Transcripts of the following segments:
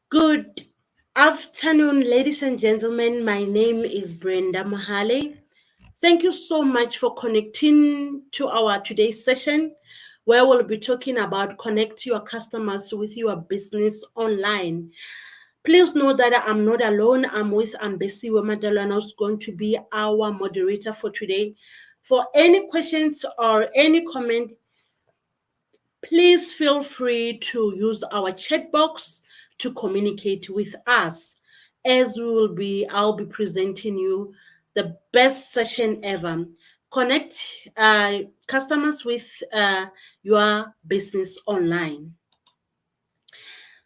Good afternoon, ladies and gentlemen. My name is Brenda Mahale. Thank you so much for connecting to our today's session, where we'll be talking about connect your customers with your business online. Please know that I'm not alone. I'm with Ambesi Wemadalana, who's going to be our moderator for today. For any questions or any comment, please feel free to use our chat box to communicate with us, as I'll be presenting you the best session ever. Connect customers with your business online.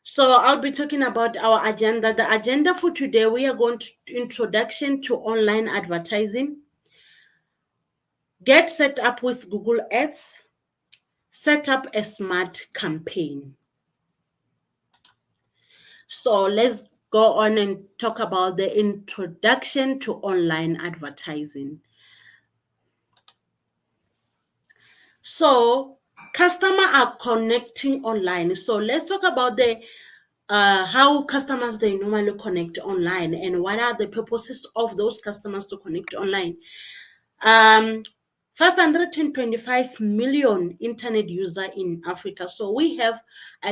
So I'll be talking about our agenda. The agenda for today, we are going to introduction to online advertising, get set up with Google Ads, set up a smart campaign. So let's go on and talk about the introduction to online advertising. So customers are connecting online. So let's talk about the how customers they normally connect online and what are the purposes of those customers to connect online. 525 million internet user in Africa. So we have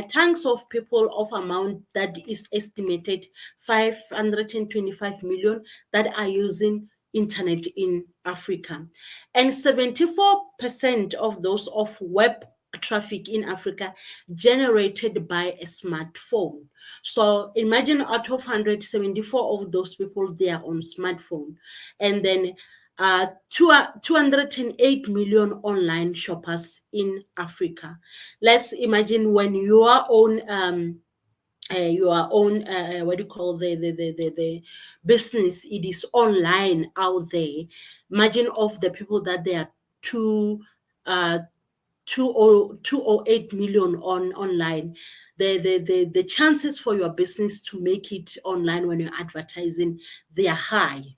tons of people of amount that is estimated 525 million that are using internet in Africa. And 74% of those of web traffic in Africa generated by a smartphone. So imagine out of 174 of those people, they are on smartphone. And then 208 million online shoppers in Africa. Let's imagine when your own what do you call the business, it is online out there. Imagine of the people that they are 208 million online. The chances for your business to make it online when you're advertising, they are high.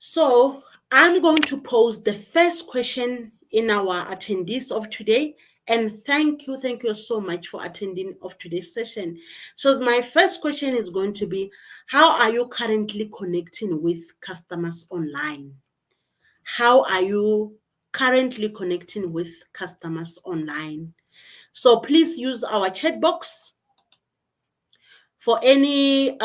So I'm going to pose the first question in our attendees of today. And thank you so much for attending of today's session. So my first question is going to be, how are you currently connecting with customers online? How are you currently connecting with customers online? So please use our chat box. For any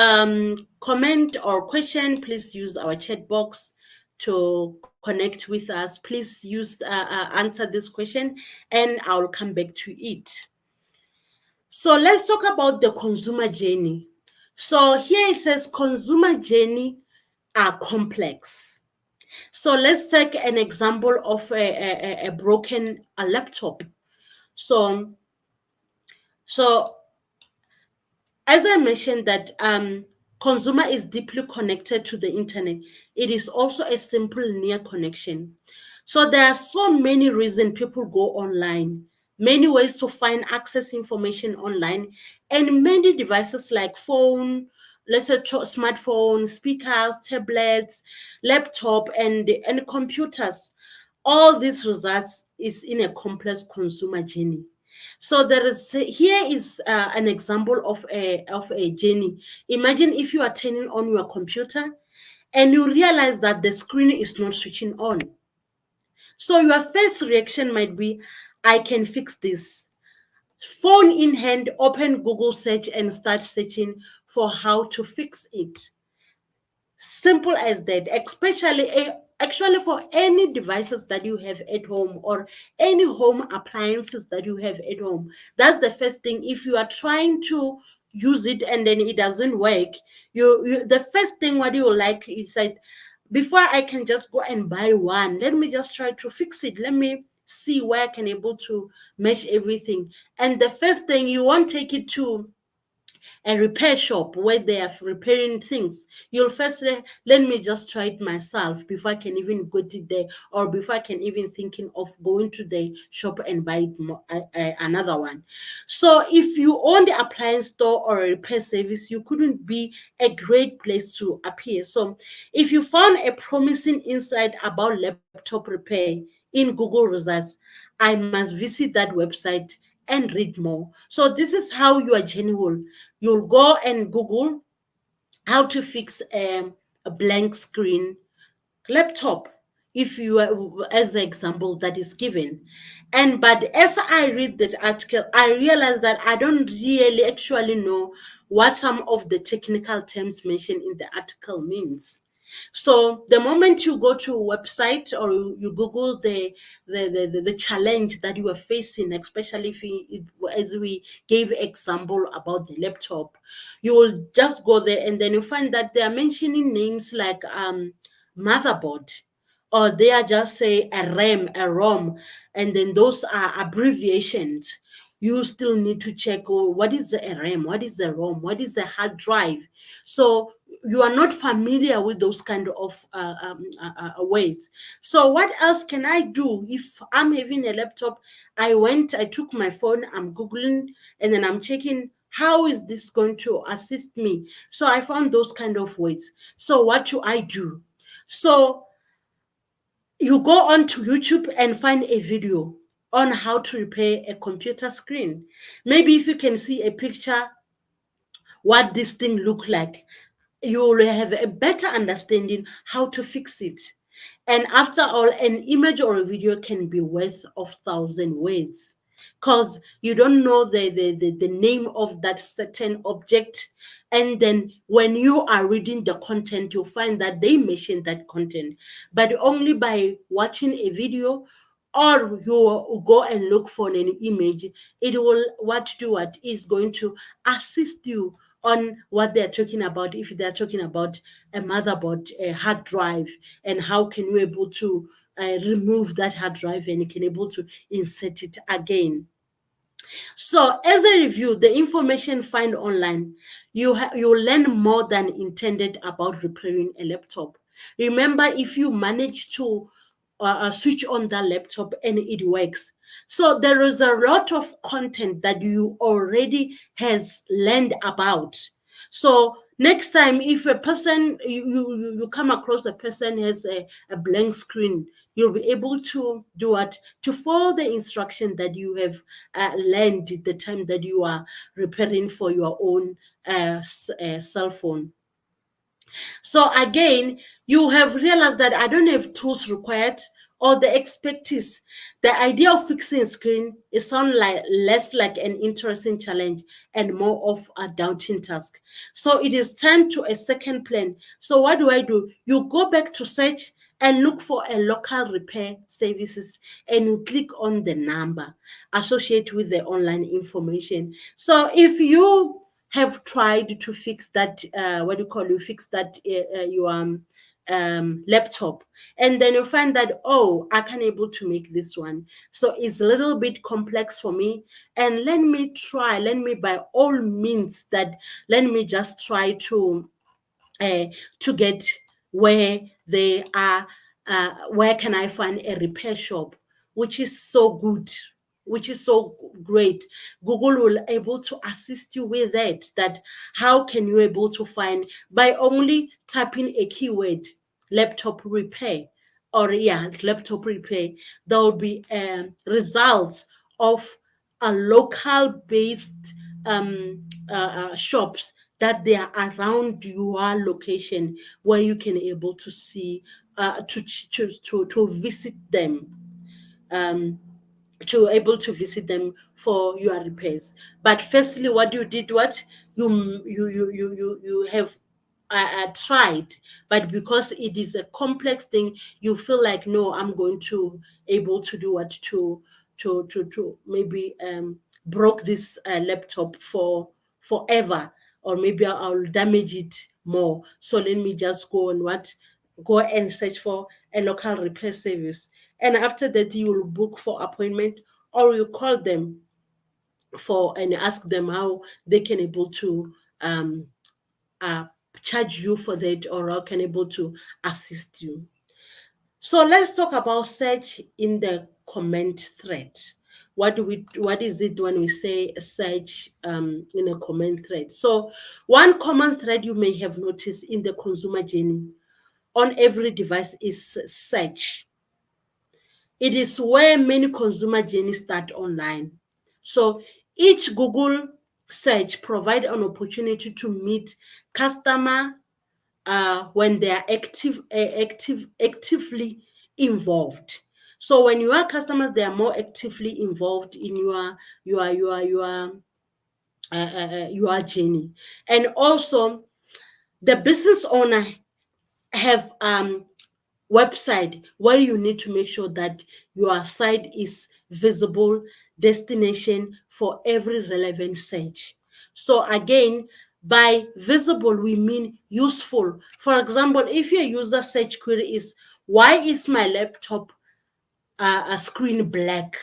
comment or question, please use our chat box to connect with us. Please use answer this question and I'll come back to it. So let's talk about the consumer journey. So here it says consumer journey are complex. So let's take an example of a broken laptop. So as I mentioned that consumer is deeply connected to the internet, it is also a simple near connection. So there are so many reasons people go online, many ways to find access information online, and many devices like phone, let's say smartphone, speakers, tablets, laptop, and computers. All these results is in a complex consumer journey. So there is here is an example of a journey. Imagine if you are turning on your computer and you realize that the screen is not switching on. So your first reaction might be, I can fix this. Phone in hand, open Google search and start searching for how to fix it. Simple as that, especially actually for any devices that you have at home or any home appliances that you have at home. That's the first thing. If you are trying to use it and then it doesn't work, you the first thing what you like is that before I can just go and buy one, let me just try to fix it. Let me see where I can able to match everything. And the first thing, you won't take it to a repair shop where they are repairing things. You'll first say, let me just try it myself before I can even go to there, or before I can even thinking of going to the shop and buy another one. So if you own the appliance store or a repair service, you couldn't be a great place to appear. So if you found a promising insight about laptop repair in Google results, I must visit that website and read more. So this is how your journey will. You'll go and Google how to fix a blank screen laptop, if you are, as the example that is given. And but as I read that article, I realize that I don't really actually know what some of the technical terms mentioned in the article means. So the moment you go to a website or you Google the challenge that you are facing, especially if as we gave example about the laptop, you will just go there and then you find that they are mentioning names like motherboard, or they are just say a RAM, a ROM, and then those are abbreviations. You still need to check, oh, what is a RAM, what is a ROM, what is a hard drive. So you are not familiar with those kind of ways. So what else can I do if I'm having a laptop? I took my phone, I'm Googling, and then I'm checking how is this going to assist me. So I found those kind of ways. So what do I do? So you go on to YouTube and find a video on how to repair a computer screen. Maybe if you can see a picture, what this thing look like, you will have a better understanding how to fix it. And after all, an image or a video can be worth of thousand words, because you don't know the name of that certain object. And then when you are reading the content, you'll find that they mention that content, but only by watching a video or you go and look for an image, it will what is going to assist you on what they're talking about. If they're talking about a motherboard, a hard drive, and how can you able to remove that hard drive and you can able to insert it again. So, as a review, the information find online, you learn more than intended about repairing a laptop. Remember, if you manage to switch on that laptop and it works, so there is a lot of content that you already has learned about. So next time, if a person you come across a person has a blank screen, you'll be able to do what, to follow the instruction that you have learned the time that you are repairing for your own cell phone. So again, you have realized that I don't have tools required or the expertise. The idea of fixing a screen is sound like less like an interesting challenge and more of a daunting task. So it is time to a second plan. So what do? You go back to search and look for a local repair services, and you click on the number associated with the online information. So if you have tried to fix that what do you call, you fix that your laptop, and then you find that, oh, I can able to make this one, so it's a little bit complex for me, and let me by all means that let me just try uh, to get where they are, where can I find a repair shop, which is so good, which is so great. Google will able to assist you with that how can you able to find by only typing a keyword, laptop repair, or yeah, laptop repair. There will be results of a local based shops that they are around your location, where you can able to see to visit them, um, to able to visit them for your repairs. But firstly, what you did, what you have tried, but because it is a complex thing, you feel like, no, I'm going to able to do what to maybe broke this laptop for forever, or maybe I'll damage it more. So let me just go and go and search for a local repair service, and after that you will book for appointment, or you call them for and ask them how they can able to um uh, charge you for that, or how can able to assist you. So let's talk about search in the comment thread. What is it when we say search in a comment thread? So one common thread you may have noticed in the consumer journey on every device is search. It is where many consumer journeys start online. So each Google search provide an opportunity to meet customer when they are actively involved. So when you are customers, they are more actively involved in your journey, and also the business owner have website where you need to make sure that your site is visible destination for every relevant search. So again, by visible we mean useful. For example, if your user search query is why is my laptop a screen black,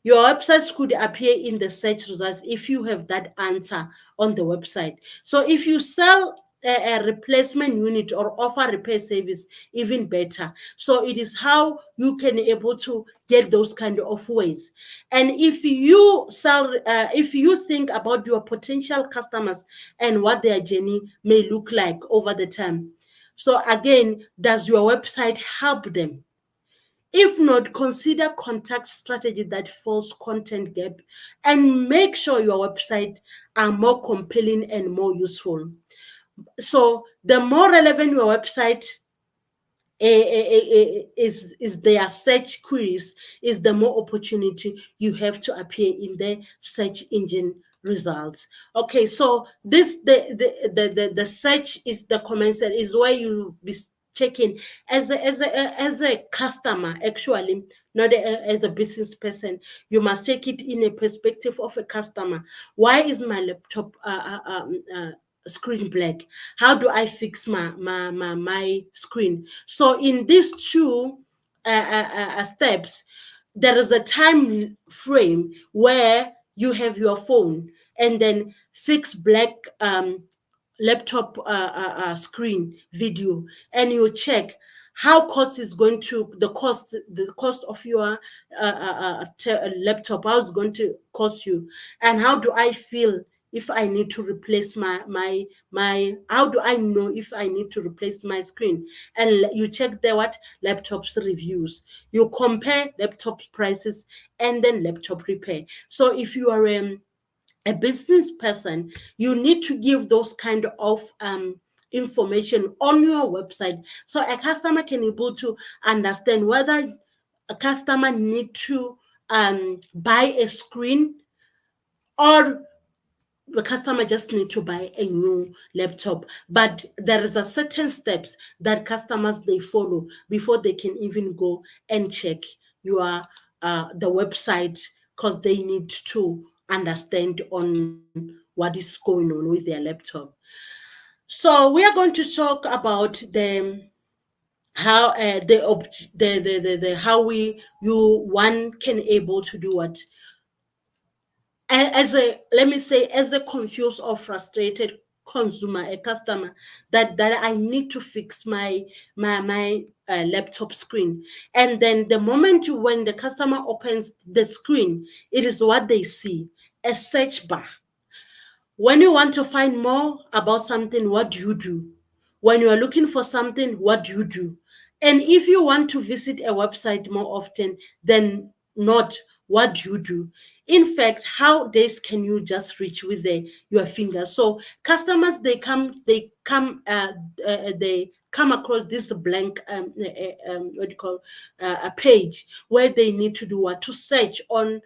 your website could appear in the search results if you have that answer on the website. So if you sell a replacement unit or offer repair service, even better. So it is how you can able to get those kind of ways. And if you sell, if you think about your potential customers and what their journey may look like over the time. So again, does your website help them? If not, consider contact strategy that fills content gap and make sure your website are more compelling and more useful. So the more relevant your website is their search queries, is the more opportunity you have to appear in the search engine results. Okay, so this the search is the comments that is where you be checking as a customer, actually, not as a business person. You must take it in a perspective of a customer. Why is my laptop screen black? How do I fix my screen? So in these two steps, there is a time frame where you have your phone and then fix black laptop screen video, and you check how cost is going to the cost of your laptop, how it's going to cost you, and how do I feel if I need to replace my how do I know if I need to replace my screen. And you check the what laptops reviews, you compare laptop prices and then laptop repair. So if you are a business person, you need to give those kind of information on your website so a customer can able to understand whether a customer need to buy a screen, or the customer just need to buy a new laptop. But there is a certain steps that customers they follow before they can even go and check your the website, because they need to understand on what is going on with their laptop. So we are going to talk about the how the how we you one can able to do what as a, let me say, as a confused or frustrated consumer, a customer, that I need to fix my laptop screen. And then the moment when the customer opens the screen, it is what they see, a search bar. When you want to find more about something, what do you do? When you are looking for something, what do you do? And if you want to visit a website more often than not, what do you do? In fact, how days can you just reach with your fingers? So customers, they come across this blank what do you call a page where they need to do what, to search on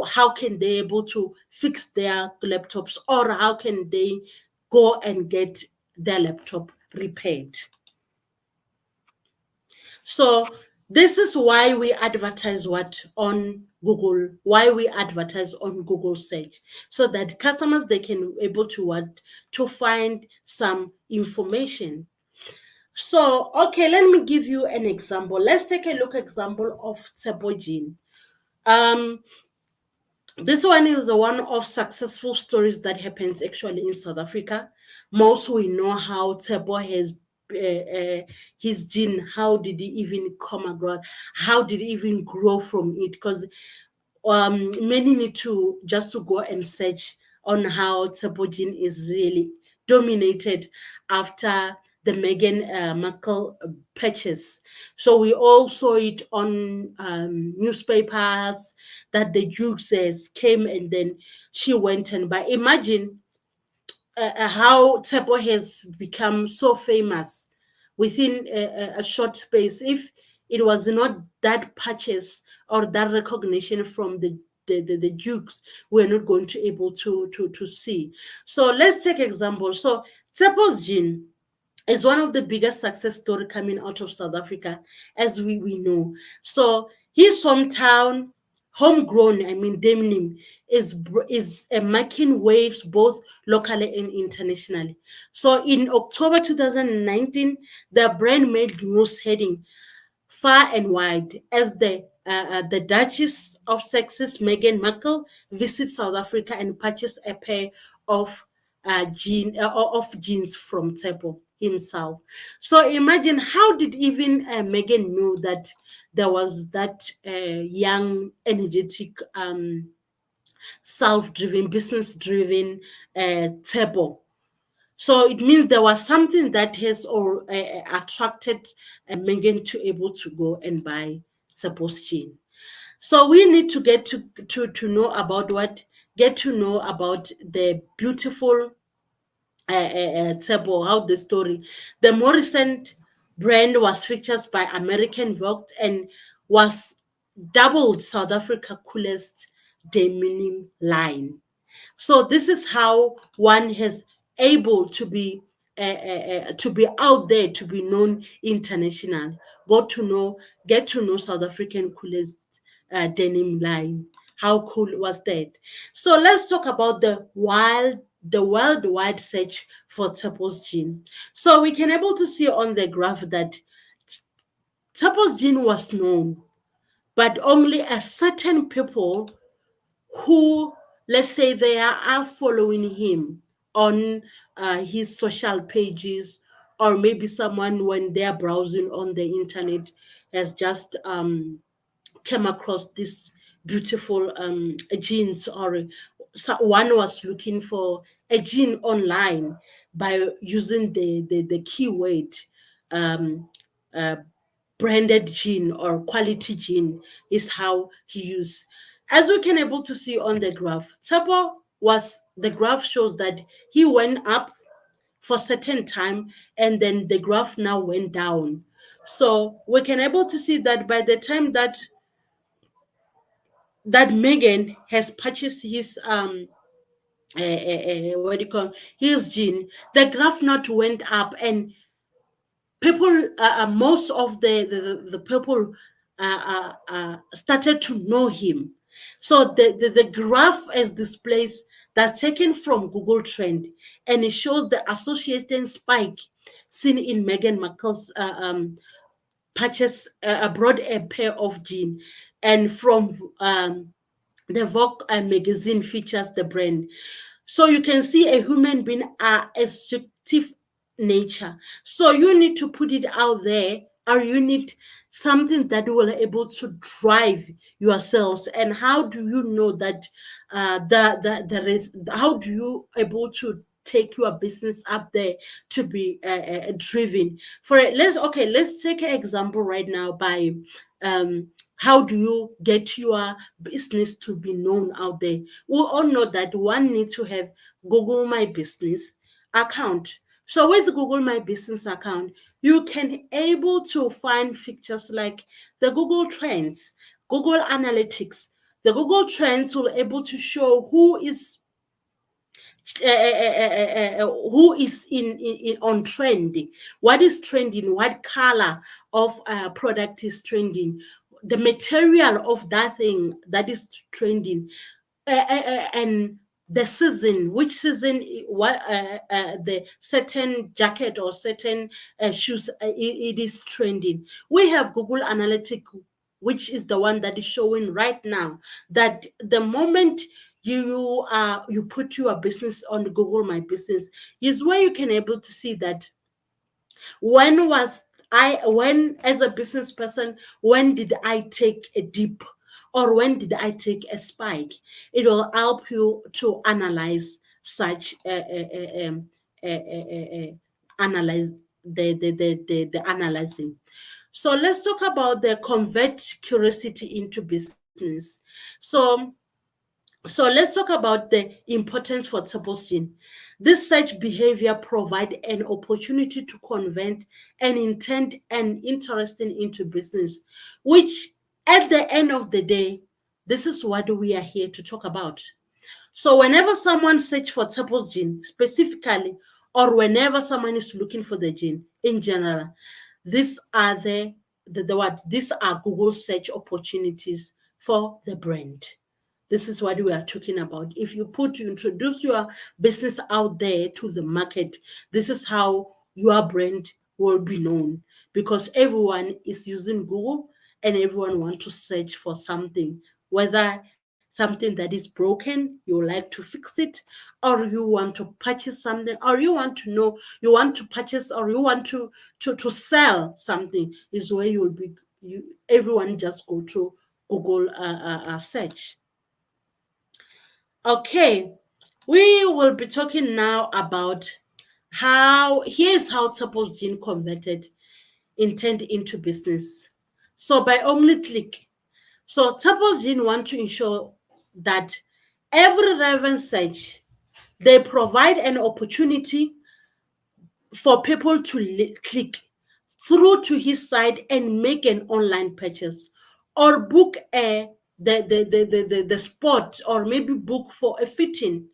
how can they able to fix their laptops, or how can they go and get their laptop repaired. So this is why we advertise what on Google, why we advertise on Google search, so that customers they can able to what, to find some information. So okay, let me give you an example. Let's take a look example of Tsebojin. Um, this one is one of successful stories that happens actually in South Africa. Most we know how Tebo has his gene. How did he even come about? How did he even grow from it? Because many need to just to go and search on how Tebo gene is really dominated after the Meghan Markle purchase. So we all saw it on newspapers that the Duchess came and then she went and buy. Imagine how Tsepo has become so famous within a short space. If it was not that purchase or that recognition from the Dukes, we're not going to able to see. So let's take example. So Tsepo's gene is one of the biggest success story coming out of South Africa, as we know. So his hometown, homegrown, I mean, denim is making waves both locally and internationally. So in October 2019, the brand made news heading far and wide as the Duchess of Sussex, Meghan Markle, visits South Africa and purchased a pair of of jeans from Tsepo himself. So imagine how did even Meghan know that there was that young, energetic, self-driven, business-driven Tsepo. So it means there was something that has or attracted Megan to able to go and buy Tsepo's gene. So we need to get to know about get to know about the beautiful Tsepo, how the story. The more recent brand was featured by American Vogue and was doubled South Africa coolest denim line. So this is how one has able to be out there, to be known internationally. Get to know South African coolest denim line. How cool was that? So let's talk about the worldwide search for Tsepo's gene. So we can able to see on the graph that Tsepo's gene was known, but only a certain people who, let's say, are following him on his social pages, or maybe someone when they're browsing on the internet has just came across this beautiful jeans, or one was looking for a jean online by using the keyword um, uh, branded gene or quality gene is how he used. As we can able to see on the graph, Tsepo was the graph shows that he went up for certain time and then the graph now went down. So we can able to see that by the time that Megan has purchased his what do you call his gene, the graph not went up and people most of the people started to know him. So the graph is displays that taken from Google Trend, and it shows the associated spike seen in Meghan Markle's purchase brought a pair of jeans, and from the Vogue magazine features the brand. So you can see a human being are assertive nature. So you need to put it out there, or you need something that will able to drive yourselves. And how do you know that there is? How do you able to take your business up there to be driven? Let's take an example right now by how do you get your business to be known out there? We all know that one needs to have Google My Business account. So with Google My Business account, you can able to find features like the Google Trends, Google Analytics. The Google Trends will able to show who is in on trending, what is trending, what color of product is trending, the material of that thing that is trending, and the season, which season, what the certain jacket or certain shoes it is trending. We have Google Analytics, which is the one that is showing right now that the moment you put your business on Google My Business is where you can able to see that when as a business person, when did I take a dip or when did I take a spike? It will help you to analyze such analyze the analyzing. So let's talk about the convert curiosity into business. So let's talk about the importance for Tsapo's gene. This search behavior provide an opportunity to convert an intent and interesting into business, which at the end of the day, this is what we are here to talk about. So whenever someone search for Tsapo's gene specifically, or whenever someone is looking for the gene in general, these are the what? These are Google search opportunities for the brand. This is what we are talking about. If you introduce your business out there to the market, this is how your brand will be known, because everyone is using Google and everyone wants to search for something, whether something that is broken, you like to fix it, or you want to purchase something, or you want to know, you want to purchase, or you want to sell something, is where you will be. Everyone just go to Google search. Okay, we will be talking now about here's how Tsapo's gene converted intent into business. So by only click. So Tsapo's gene want to ensure that every relevant search, they provide an opportunity for people to click through to his site and make an online purchase, or book the spot, or maybe book for a fitting.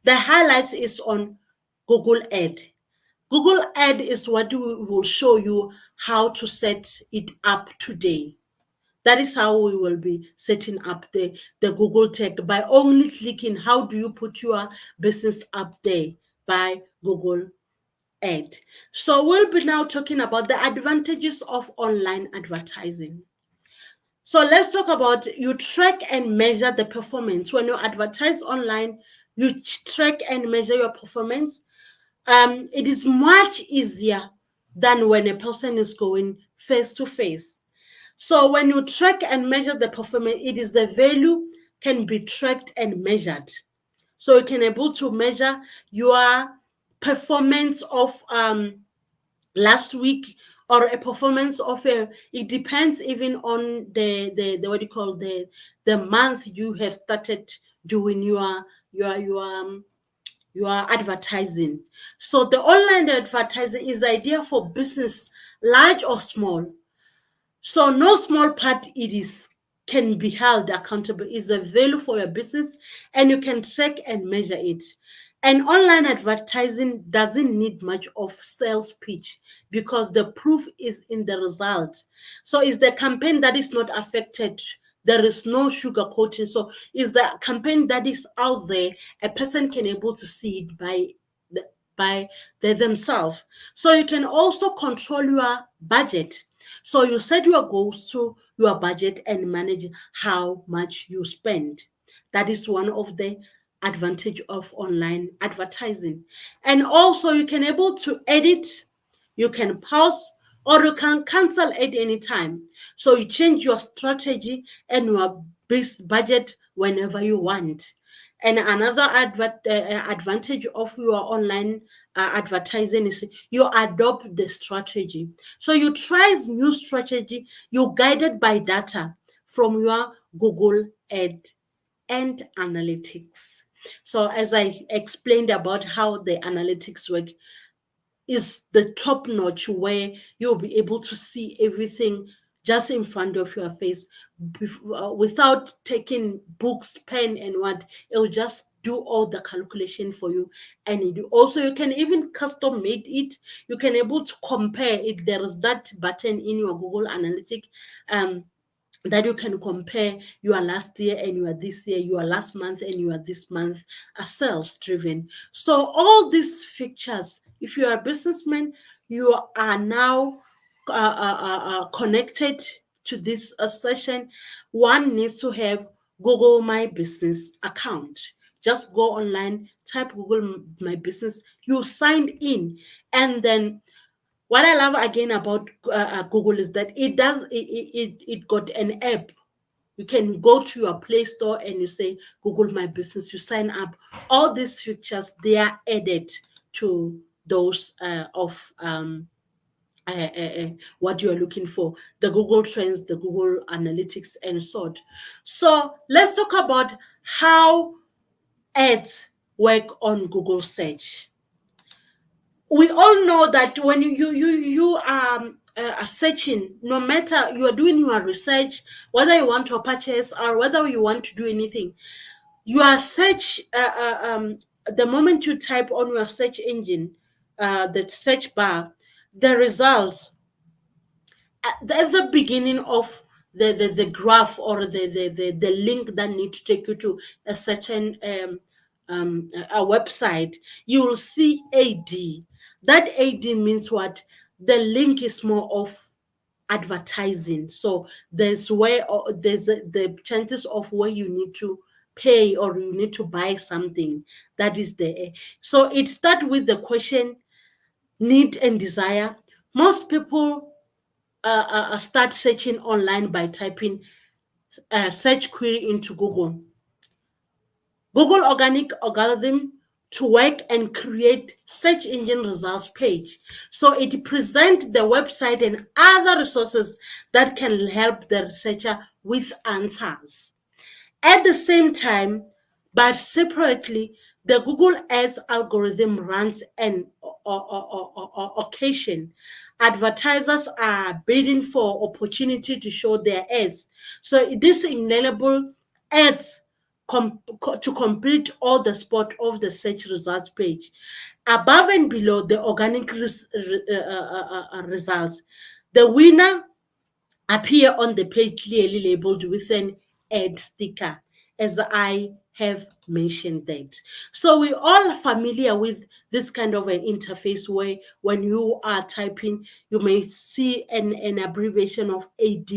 The highlights is on Google Ad. Google Ad is what we will show you how to set it up today. That is how we will be setting up the Google tag, by only clicking how do you put your business up there by Google Ad. So we'll be now talking about the advantages of online advertising. So let's talk about, you track and measure the performance. When you advertise online, you track and measure your performance. It is much easier than when a person is going face to face. So when you track and measure the performance, it is the value can be tracked and measured. So you can able to measure your performance of last week, or a performance of a, it depends even on the what do you call, the month you have started doing your advertising. So the online advertising is idea for business, large or small. So no small part it is can be held accountable, is a value for your business, and you can track and measure it. And online advertising doesn't need much of sales pitch, because the proof is in the result. So it's the campaign that is not affected. There is no sugar coating. So it's the campaign that is out there. A person can able to see it by themselves. So you can also control your budget. So you set your goals to your budget and manage how much you spend. That is one of the advantage of online advertising. And also you can able to edit, you can pause, or you can cancel at any time. So you change your strategy and your budget whenever you want. And another advantage of your online advertising is you adopt the strategy. So you try new strategy, you're guided by data from your Google Ad and analytics. So as I explained about how the analytics work, is the top notch, where you'll be able to see everything just in front of your face, without taking books, pen, and what. It'll just do all the calculation for you. And also you can even custom made it. You can able to compare it. There is that button in your Google Analytics that you can compare your last year and your this year, your last month and your this month, are sales driven. So all these features, if you are a businessman, you are now connected to this session. One needs to have Google My Business account. Just go online, type Google My Business, you sign in, and then what I love again about Google is that it got an app. You can go to your Play Store and you say Google My Business. You sign up. All these features, they are added to those of what you are looking for, the Google Trends, the Google Analytics, and so on. So let's talk about how ads work on Google search. We all know that when you are searching, no matter you are doing your research, whether you want to purchase or whether you want to do anything, your search the moment you type on your search engine, the search bar, the results at the beginning of the graph, or the link that needs to take you to a certain a website, you will see AD. That AD means what? The link is more of advertising. So there's where, or there's the chances of where you need to pay or you need to buy something, that is there. So it starts with the question need and desire. Most people start searching online by typing a search query into Google. Google organic algorithm to work and create search engine results page. So it presents the website and other resources that can help the researcher with answers. At the same time, but separately, the Google Ads algorithm runs an occasion. Advertisers are bidding for opportunity to show their ads. So this enables ads to complete all the spot of the search results page. Above and below the organic results, the winner appear on the page clearly labeled with an ad sticker, as I have mentioned that. So we all familiar with this kind of an interface where when you are typing, you may see an abbreviation of AD.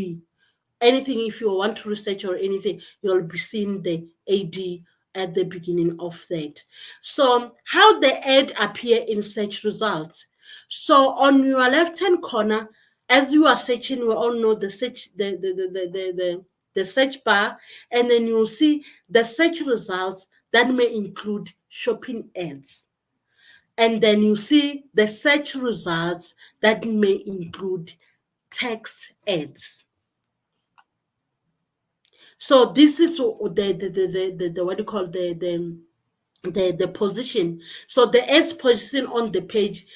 Anything, if you want to research or anything, you'll be seeing the AD at the beginning of that. So how the ad appear in search results. So on your left hand corner, as you are searching, we all know the search, the search bar, and then you'll see the search results that may include shopping ads. And then you see the search results that may include text ads. So this is the what do you call the position. So the ads position on the page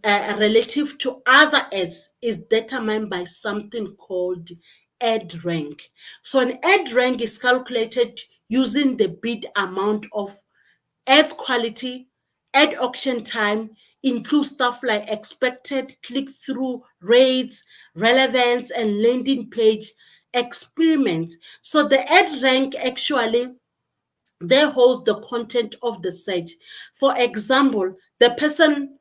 relative to other ads is determined by something called ad rank. So an ad rank is calculated using the bid amount of ads quality, ad auction time, includes stuff like expected click-through rates, relevance, and landing page experiments. So the ad rank actually there holds the content of the search. For example, the person,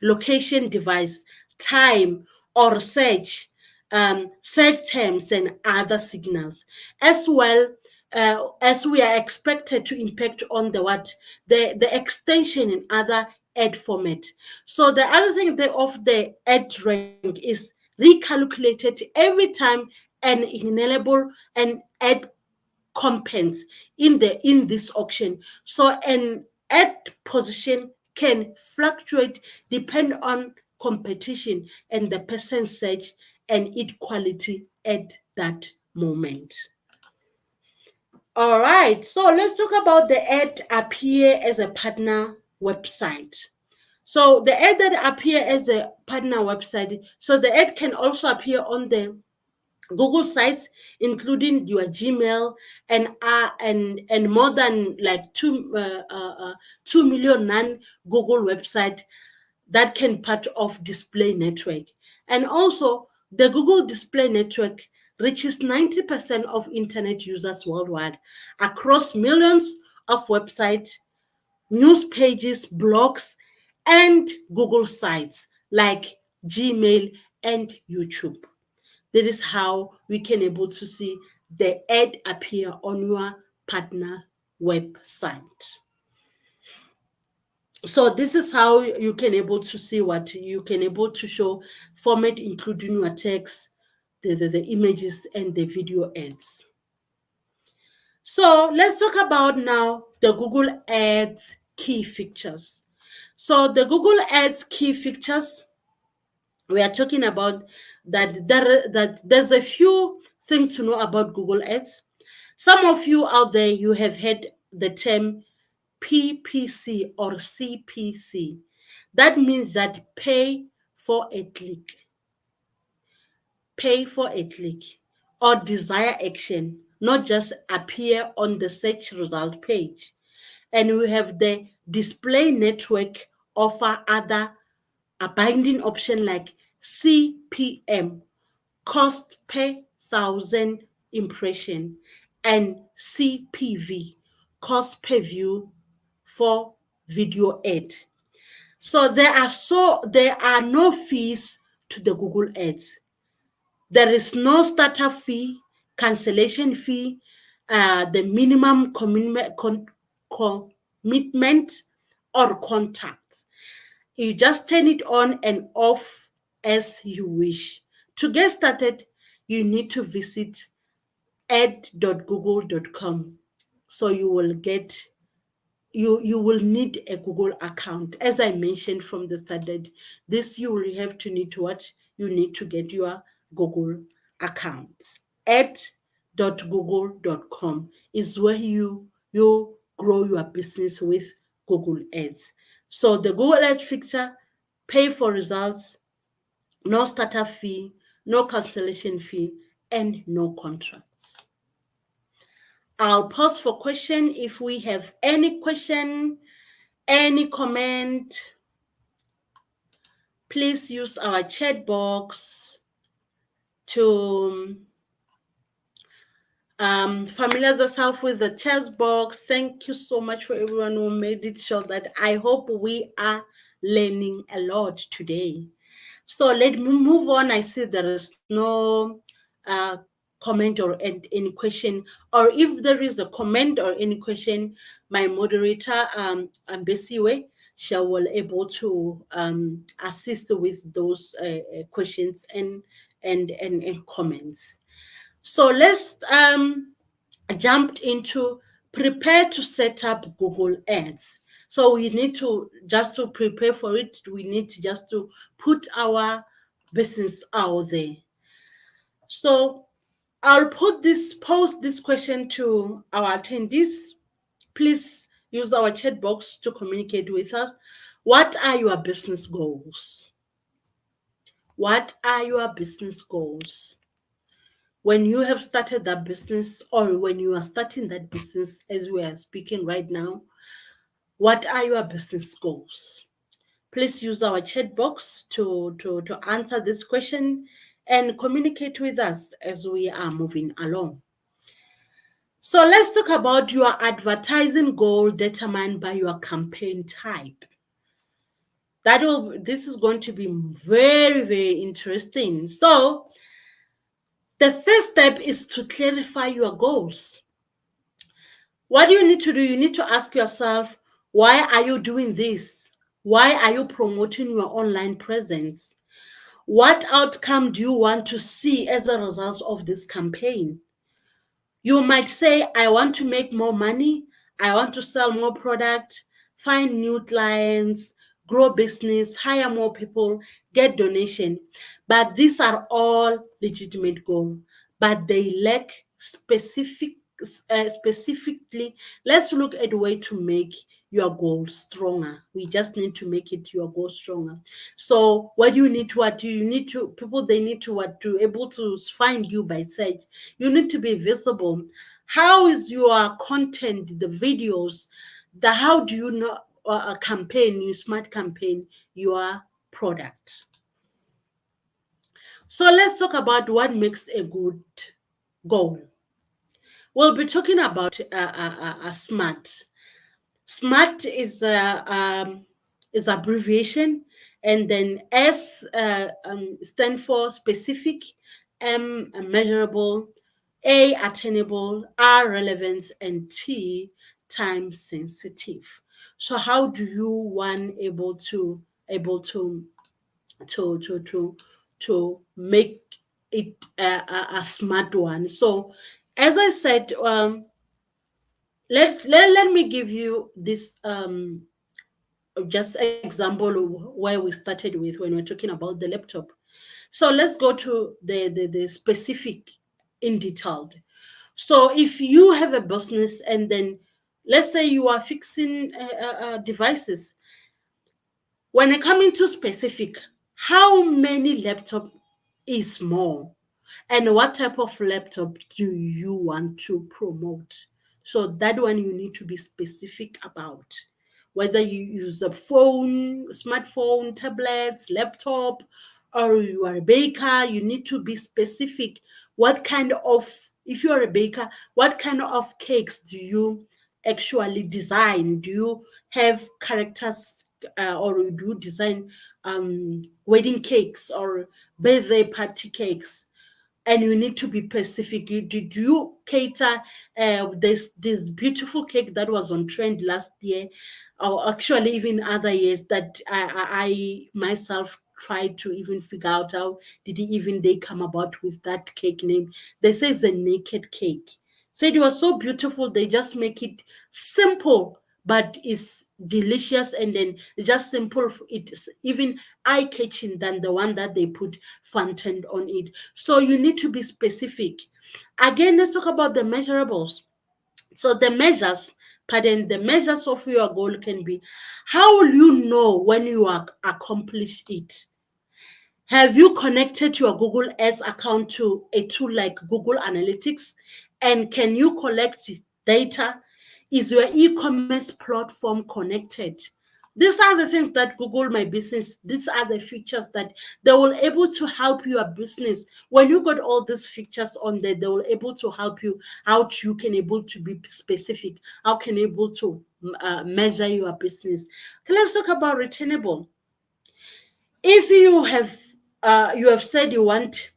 location, device, time, or search terms, and other signals, as well as we are expected to impact on the what the extension and other ad format. So the other thing of the ad rank is recalculated every time an enable an ad compense in this auction. So an ad position can fluctuate depend on competition and the person search and its quality at that moment. All right, so let's talk about the ad appear as a partner website. So the ad that appear as a partner website, so the ad can also appear on the Google sites, including your Gmail and more than like 2 million non-Google website that can part of display network. And also the Google display network reaches 90% of internet users worldwide across millions of websites, news pages, blogs, and Google sites like Gmail and YouTube. That is how we can able to see the ad appear on your partner website. So this is how you can able to see what you can able to show format, including your text, the images, and the video ads. So let's talk about now the Google Ads key features. So the Google Ads key features We are talking about that there's a few things to know about Google Ads. Some of you out there, you have heard the term PPC or CPC. That means that for a click, pay for a click, or desire action, not just appear on the search result page. And we have the display network offer other a binding option like CPM, cost per thousand impression, and CPV, cost per view for video ad. There are no fees to the Google Ads. There is no startup fee, cancellation fee, the minimum commitment or contact. You just turn it on and off as you wish. To get started, you need to visit ad.google.com. So you will need a Google account. As I mentioned from the start, that this you will have to need to what? You need to get your Google account. Ad.google.com is where you grow your business with Google Ads. So the Google Ads feature, pay for results, no startup fee, no cancellation fee, and no contracts. I'll pause for question if we have any question, any comment. Please use our chat box to familiarize yourself with the chat box. Thank you so much for everyone who made it sure that I hope we are learning a lot today. So let me move on. I see there is no comment or any question, or if there is a comment or any question, my moderator, Ambesiwe, she will able to assist with those questions and comments. So let's jump into prepare to set up Google Ads. So we need to just to prepare for it. We need to just to put our business out there. So I'll post this question to our attendees. Please use our chat box to communicate with us. What are your business goals? What are your business goals? When you have started that business, or when you are starting that business as we are speaking right now, what are your business goals? Please use our chat box to answer this question and communicate with us as we are moving along. So let's talk about your advertising goal determined by your campaign type. This is going to be very, very interesting. So the first step is to clarify your goals. What do you need to do? You need to ask yourself, why are you doing this? Why are you promoting your online presence? What outcome do you want to see as a result of this campaign? You might say, I want to make more money. I want to sell more product, find new clients, grow business, hire more people, get donation. But these are all legitimate goals, but they lack specifically. Let's look at a way to make your goal stronger. We just need to make it your goal stronger. So what do you need to what you need to people they need to what to able to find you by search. You need to be visible. How is your content, the videos, how do you know a campaign, you smart campaign your product? So let's talk about what makes a good goal. We'll be talking about a SMART. SMART is abbreviation, and then S stand for specific, M measurable, A attainable, R relevance, and T time sensitive. So how do you one able to to to to to make it a smart one? So as I said, let me give you this just example where we started with when we're talking about the laptop. So let's go to the specific in detailed. So if you have a business and then let's say you are fixing devices, when I come into specific, how many laptop is more? And what type of laptop do you want to promote? So that one you need to be specific about. Whether you use a phone, smartphone, tablets, laptop, or you are a baker, you need to be specific. What kind of, if you are a baker, what kind of cakes do you actually design? Do you have characters, or do you design wedding cakes or birthday party cakes? And you need to be specific. Did you cater this beautiful cake that was on trend last year, or actually even other years that I myself tried to even figure out how did even they come about with that cake name? They say it's a naked cake. So it was so beautiful. They just make it simple, but it's delicious, and then just simple. It's even eye catching than the one that they put fountain on it. So you need to be specific. Again, let's talk about the measurables. So the measures of your goal can be, how will you know when you are accomplish it? Have you connected your Google Ads account to a tool like Google Analytics? And can you collect data? Is your e-commerce platform connected? These are the things that Google My Business, these are the features that they will able to help your business. When you got all these features on there, they will able to help you how you can able to be specific, how can able to measure your business. Okay, let's talk about retainable. If you have said you want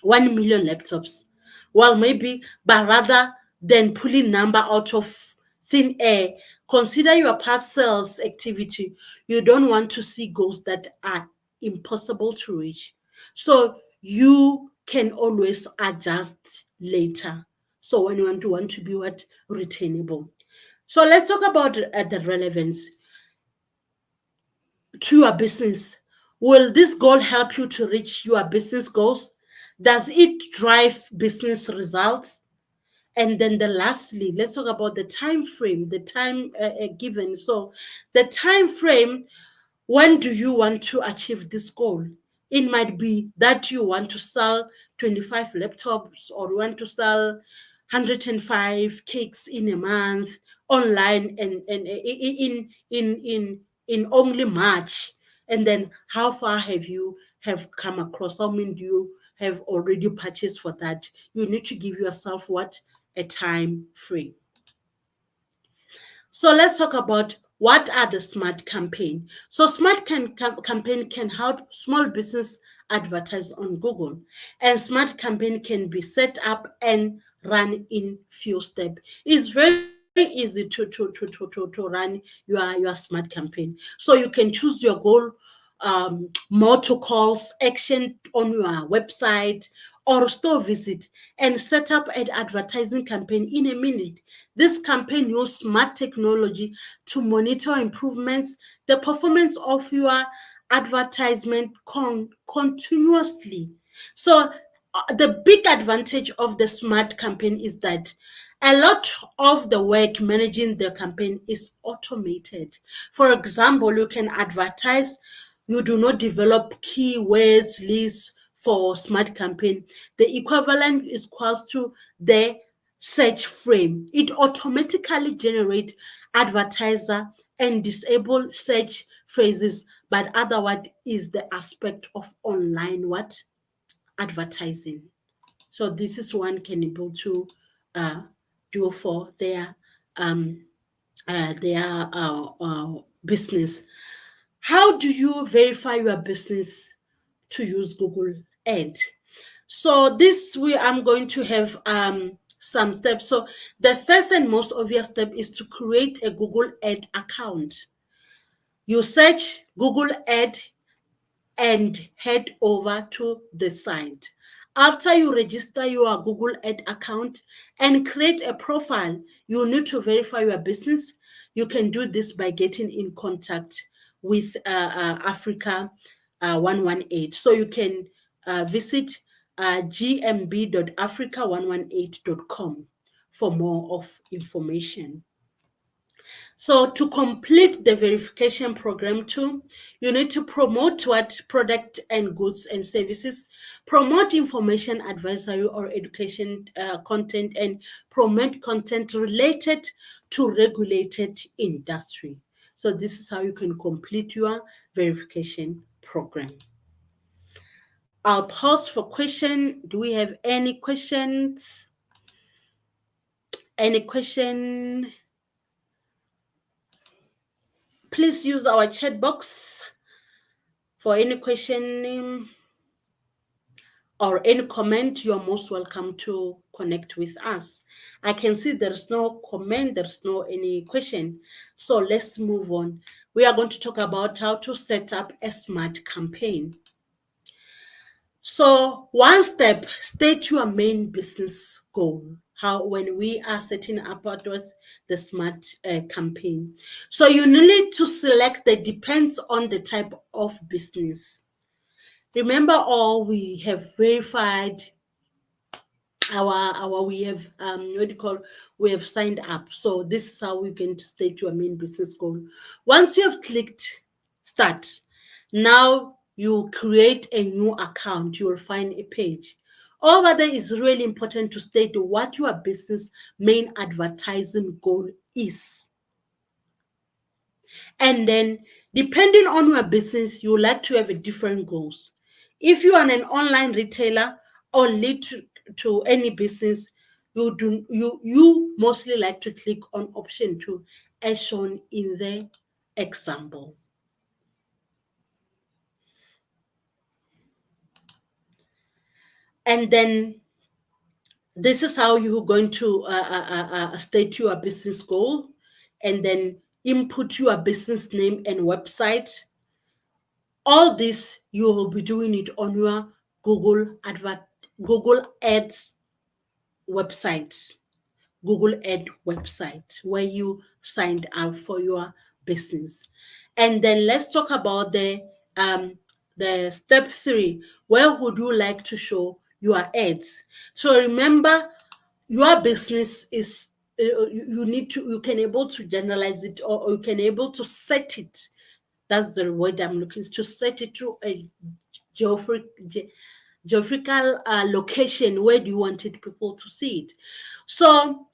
1 million laptops, well, maybe, but rather than pulling number out of thin air, consider your past sales activity. You don't want to see goals that are impossible to reach, so you can always adjust later. So when you want to be what, retainable. So let's talk about the relevance to your business. Will this goal help you to reach your business goals? Does it drive business results? And then the lastly, let's talk about the time frame, the time given. So the time frame, when do you want to achieve this goal? It might be that you want to sell 25 laptops, or you want to sell 105 cakes in a month online, and in only March. And then how far have come across? How many do you have already purchased for that? You need to give yourself what? A time frame. So let's talk about what are the smart campaign. So campaign can help small business advertise on Google, and smart campaign can be set up and run in few steps. It's very easy to run your smart campaign. So you can choose your goal, more to calls, action on your website or store visit, and set up an advertising campaign in a minute. This campaign uses smart technology to monitor improvements, the performance of your advertisement continuously. So the big advantage of the smart campaign is that a lot of the work managing the campaign is automated. For example, you can advertise, you do not develop keywords lists for smart campaign. The equivalent is equals to the search frame. It automatically generates advertiser and disable search phrases, but otherwise is the aspect of online what? Advertising. So this is one can able to uh, do for um, their business. How do you verify your business to use Google Ad? So this we I'm going to have some steps. So the first and most obvious step is to create a Google Ad account. You search Google Ad and head over to the site. After you register your Google Ad account and create a profile, you need to verify your business. you can do this by getting in contact with Africa 118. So you can visit gmb.africa118.com for more of information. So to complete the verification program too, you need to promote what product and goods and services, promote information advisory or education content, and promote content related to regulated industry. So this is how you can complete your verification program. I'll pause for question. Do we have any questions? Any question? Please use our chat box for any question or any comment. You're most welcome to connect with us. I can see there's no comment, there's no any question. So let's move on. We are going to talk about how to set up a smart campaign. So one step, state your main business goal. How when we are setting up the smart campaign. So you need to select the depends on the type of business. Remember, all we have verified our we have what do you call, we have signed up. So this is how we're going to state your main business goal. Once you have clicked start, now you create a new account. You will find a page. Over there is really important to state what your business main advertising goal is. And then depending on your business, you like to have a different goals. If you are an online retailer or lead to any business, you mostly like to click on option 2 as shown in the example. And then this is how you're going to state your business goal, and then input your business name and website. All this you will be doing it on your Google Ads website, Google Ad website where you signed up for your business. And then let's talk about the step 3. Where would you like to show your ads? So remember, your business is you can able to generalize it, or you can able to set it. That's the word I'm looking to set it to a geographical location. Where do you want people to see it? So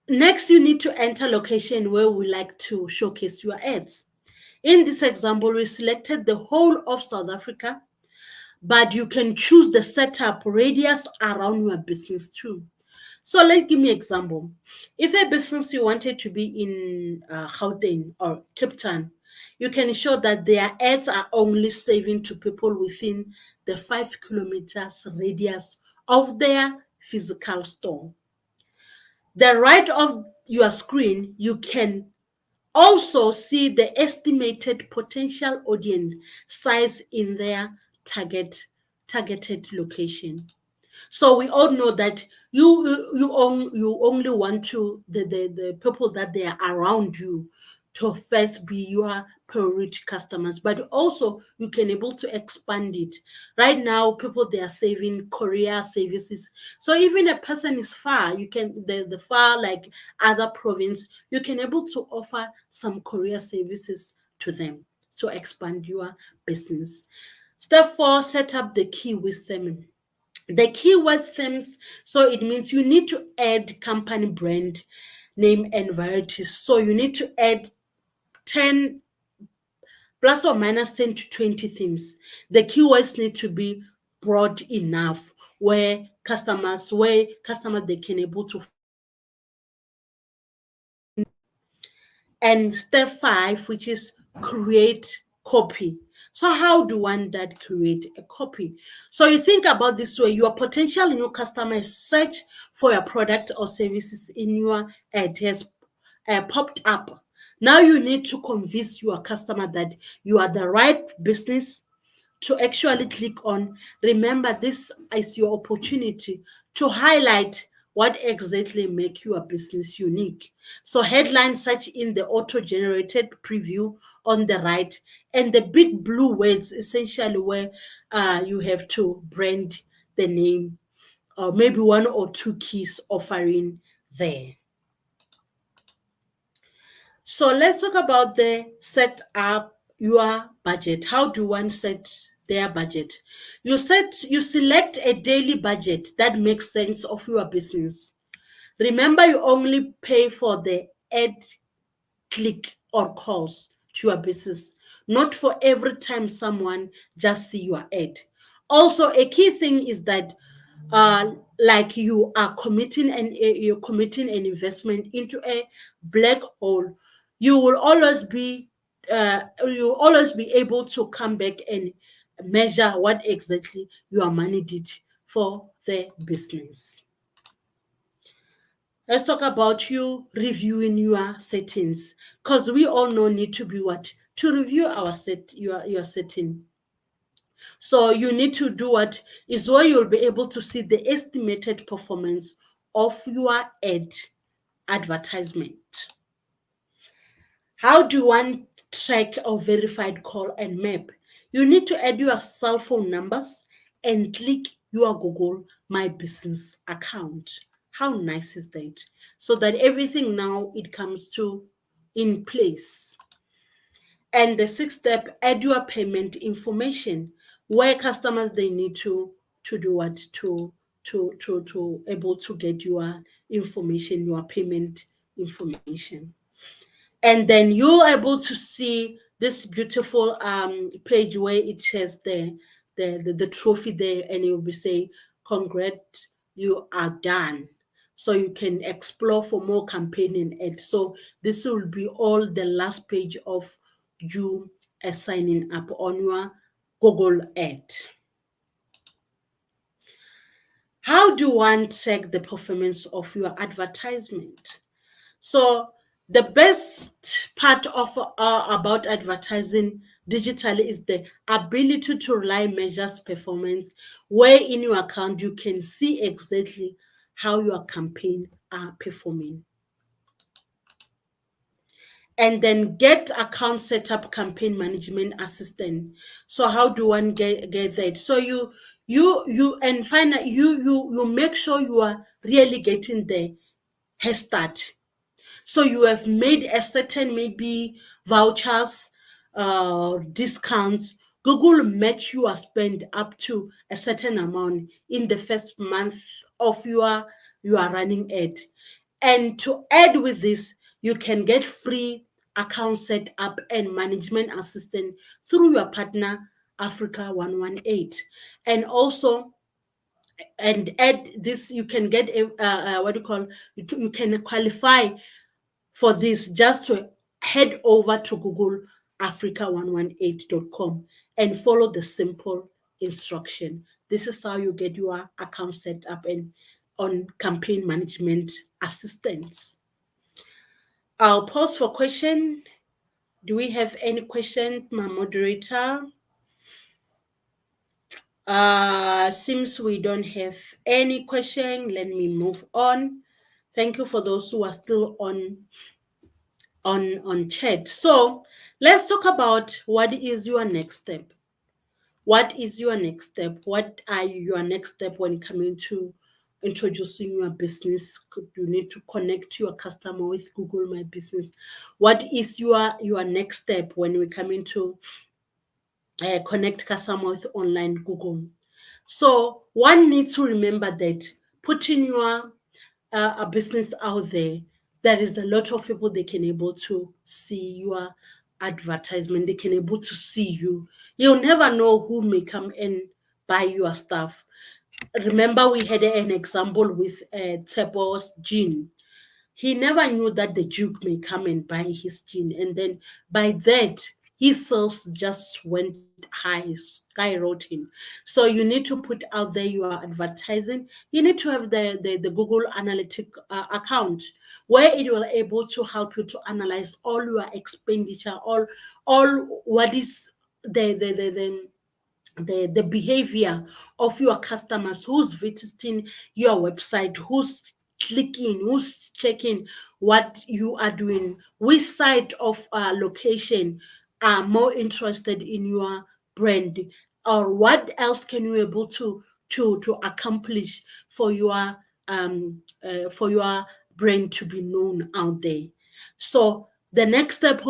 next, you need to enter location where we like to showcase your ads. In this example, we selected the whole of South Africa, but you can choose the setup radius around your business too. So let's give me an example. If a business you wanted to be in Gauteng or Cape Town, you can show that their ads are only saving to people within the 5 kilometers radius of their physical store. The right of your screen, you can also see the estimated potential audience size in their targeted location. So we all know that you only want to the people that they are around you to first be your priority customers, but also you can able to expand it. Right now, people, they are saving courier services. So even a person is far, you can the far, like other province, you can able to offer some courier services to them to expand your business. Step 4, set up the keyword theme. The keyword themes, so it means you need to add company brand name and varieties. So you need to add 10 plus or minus 10 to 20 themes. The keywords need to be broad enough where customers they can able to. And step 5, which is create copy. So how do one that create a copy? So you think about this way: your potential new customers search for your product or services in your ad has popped up. Now you need to convince your customer that you are the right business to actually click on. Remember, this is your opportunity to highlight what exactly make your business unique. So headlines such in the auto-generated preview on the right, and the big blue words essentially where you have to brand the name, or maybe one or two keys offering there. So let's talk about the set up your budget. How do one set their budget? You select a daily budget that makes sense of your business. Remember, you only pay for the ad click or calls to your business, not for every time someone just see your ad. Also, a key thing is that like you're committing an investment into a black hole. You will always be you will always be able to come back and measure what exactly your money did for the business. Let's talk about you reviewing your settings, because we all know need to be what to review our your setting. So you need to do what is where you'll be able to see the estimated performance of your advertisement. How do one track or verified call and map? You need to add your cell phone numbers and click your Google My Business account. How nice is that? So that everything now it comes to in place. And the sixth step, add your payment information, where customers they need to do what to able to get your information, your payment information. And then you're able to see this beautiful page where it has the trophy there, and it will be say congrats, you are done. So you can explore for more campaigning ads. So this will be all the last page of you signing up on your Google ad. How do one check the performance of your advertisement? So the best part of about advertising digitally is the ability to rely measures performance, where in your account you can see exactly how your campaign are performing. And then get account setup campaign management assistant. So how do one get that? So you and finally you make sure you are really getting the head start. So you have made a certain maybe vouchers, discounts. Google makes you spend up to a certain amount in the first month of your running ad. And to add with this, you can get free account set up and management assistant through your partner Africa 118. And also and add this, you can get a what do you call, you can qualify for this just to head over to Google Africa118.com and follow the simple instruction. This is how you get your account set up and on campaign management assistance. I'll pause for question. Do we have any question, my moderator? Seems we don't have any question. Let me move on. Thank you for those who are still on chat. So let's talk about what is your next step. What is your next step? What are your next step when coming to introducing your business? You need to connect your customer with Google My Business. What is your next step when we come into connect customer with online Google? So one needs to remember that putting your a business out there is a lot of people they can able to see your advertisement. They can able to see you. You'll never know who may come and buy your stuff. Remember, we had an example with Tebo's gin. He never knew that the Duke may come and buy his gin, and then by that his sales just went high, skyrocketing. So you need to put out there your advertising. You need to have the Google Analytic account, where it will able to help you to analyze all your expenditure, all what is the behavior of your customers who's visiting your website, who's clicking, who's checking what you are doing, which side of location are more interested in your brand, or what else can you able to accomplish for your brand to be known out there. So the next step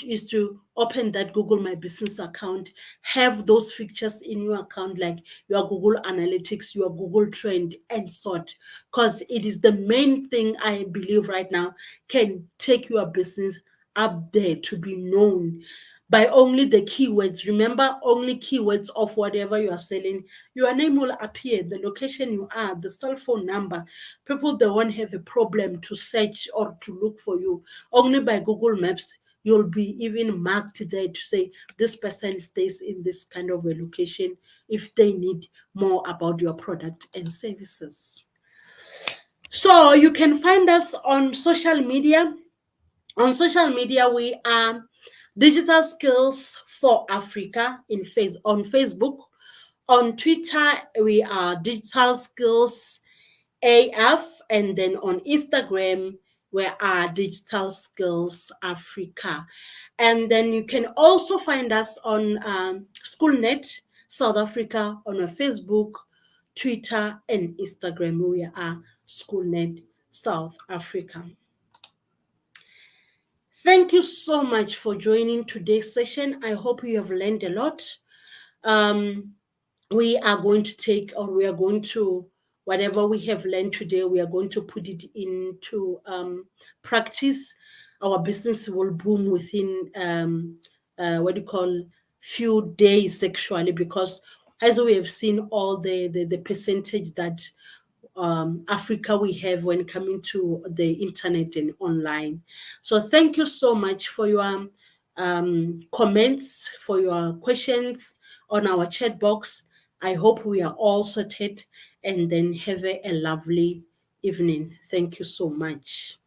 is to open that Google My Business account, have those features in your account like your Google Analytics, your Google Trend, and sort, because it is the main thing I believe right now can take your business up there to be known by only the keywords. Remember, only keywords of whatever you are selling. Your name will appear, the location you are, the cell phone number. People, they won't have a problem to search or to look for you. Only by Google Maps, you'll be even marked there to say this person stays in this kind of a location if they need more about your product and services. So you can find us on social media. On social media, we are Digital Skills for Africa on Facebook. On Twitter, we are Digital Skills AF, and then on Instagram, we are Digital Skills Africa. And then you can also find us on SchoolNet South Africa on our Facebook, Twitter, and Instagram. We are SchoolNet South Africa. Thank you so much for joining today's session. I hope you have learned a lot. We are going to take, or we are going to, whatever we have learned today, we are going to put it into practice. Our business will boom within few days actually, because as we have seen all the percentage that Africa we have when coming to the internet and online. So thank you so much for your comments, for your questions on our chat box. I hope we are all sorted, and then have a lovely evening. Thank you so much.